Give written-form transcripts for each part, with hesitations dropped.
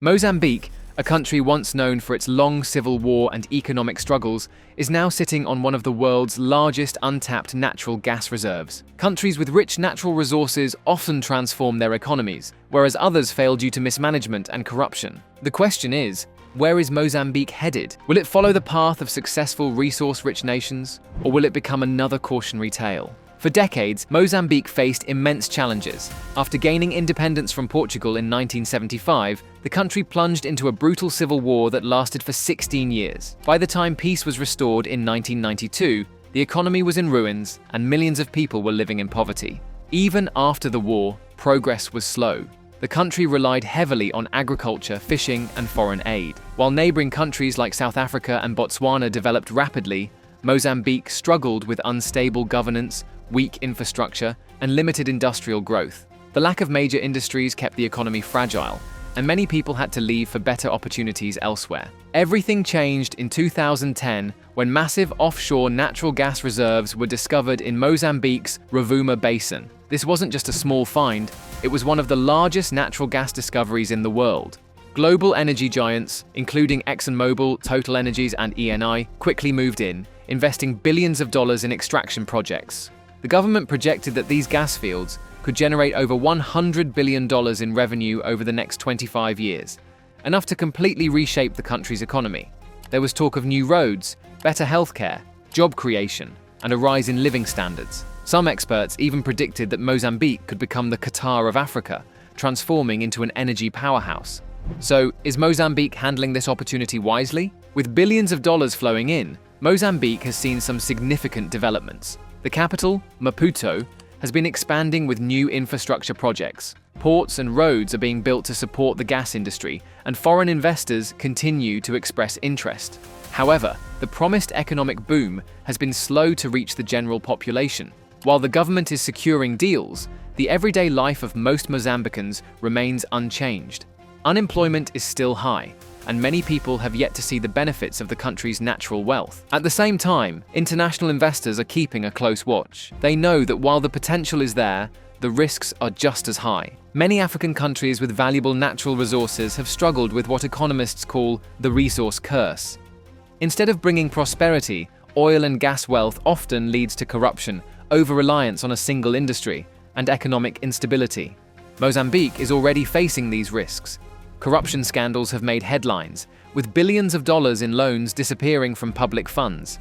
Mozambique, a country once known for its long civil war and economic struggles, is now sitting on one of the world's largest untapped natural gas reserves. Countries with rich natural resources often transform their economies, whereas others fail due to mismanagement and corruption. The question is, where is Mozambique headed? Will it follow the path of successful resource-rich nations, or will it become another cautionary tale? For decades, Mozambique faced immense challenges. After gaining independence from Portugal in 1975, the country plunged into a brutal civil war that lasted for 16 years. By the time peace was restored in 1992, the economy was in ruins and millions of people were living in poverty. Even after the war, progress was slow. The country relied heavily on agriculture, fishing, and foreign aid. While neighboring countries like South Africa and Botswana developed rapidly, Mozambique struggled with unstable governance, weak infrastructure, and limited industrial growth. The lack of major industries kept the economy fragile, and many people had to leave for better opportunities elsewhere. Everything changed in 2010 when massive offshore natural gas reserves were discovered in Mozambique's Rovuma Basin. This wasn't just a small find, it was one of the largest natural gas discoveries in the world. Global energy giants, including ExxonMobil, TotalEnergies, and Eni, quickly moved in, investing billions of dollars in extraction projects. The government projected that these gas fields could generate over $100 billion in revenue over the next 25 years, enough to completely reshape the country's economy. There was talk of new roads, better healthcare, job creation, and a rise in living standards. Some experts even predicted that Mozambique could become the Qatar of Africa, transforming into an energy powerhouse. So, is Mozambique handling this opportunity wisely? With billions of dollars flowing in, Mozambique has seen some significant developments. The capital, Maputo, has been expanding with new infrastructure projects. Ports and roads are being built to support the gas industry, and foreign investors continue to express interest. However, the promised economic boom has been slow to reach the general population. While the government is securing deals, the everyday life of most Mozambicans remains unchanged. Unemployment is still high, and many people have yet to see the benefits of the country's natural wealth. At the same time, international investors are keeping a close watch. They know that while the potential is there, the risks are just as high. Many African countries with valuable natural resources have struggled with what economists call the resource curse. Instead of bringing prosperity, oil and gas wealth often leads to corruption, over-reliance on a single industry, and economic instability. Mozambique is already facing these risks. Corruption scandals have made headlines, with billions of dollars in loans disappearing from public funds.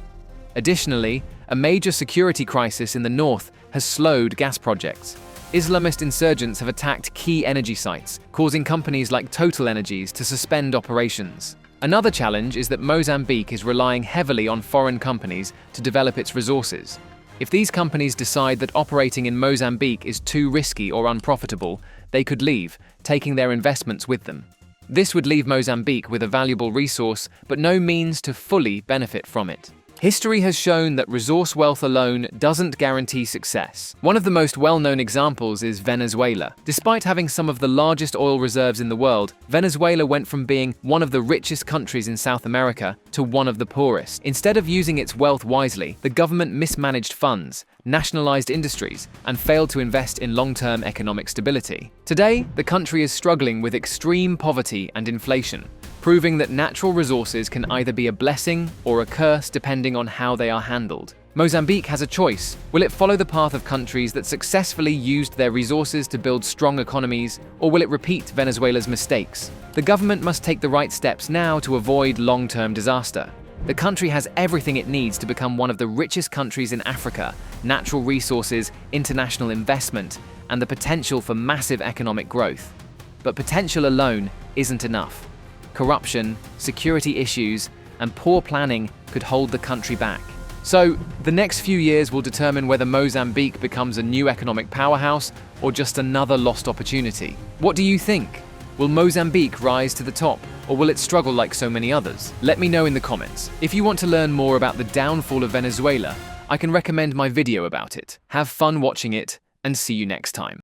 Additionally, a major security crisis in the north has slowed gas projects. Islamist insurgents have attacked key energy sites, causing companies like TotalEnergies to suspend operations. Another challenge is that Mozambique is relying heavily on foreign companies to develop its resources. If these companies decide that operating in Mozambique is too risky or unprofitable, they could leave, taking their investments with them. This would leave Mozambique with a valuable resource, but no means to fully benefit from it. History has shown that resource wealth alone doesn't guarantee success. One of the most well-known examples is Venezuela. Despite having some of the largest oil reserves in the world, Venezuela went from being one of the richest countries in South America to one of the poorest. Instead of using its wealth wisely, the government mismanaged funds, nationalized industries, and failed to invest in long-term economic stability. Today, the country is struggling with extreme poverty and inflation, proving that natural resources can either be a blessing or a curse depending on how they are handled. Mozambique has a choice. Will it follow the path of countries that successfully used their resources to build strong economies, or will it repeat Venezuela's mistakes? The government must take the right steps now to avoid long-term disaster. The country has everything it needs to become one of the richest countries in Africa: natural resources, international investment, and the potential for massive economic growth. But potential alone isn't enough. Corruption, security issues, and poor planning could hold the country back. So, the next few years will determine whether Mozambique becomes a new economic powerhouse or just another lost opportunity. What do you think? Will Mozambique rise to the top, or will it struggle like so many others? Let me know in the comments. If you want to learn more about the downfall of Venezuela, I can recommend my video about it. Have fun watching it, and see you next time.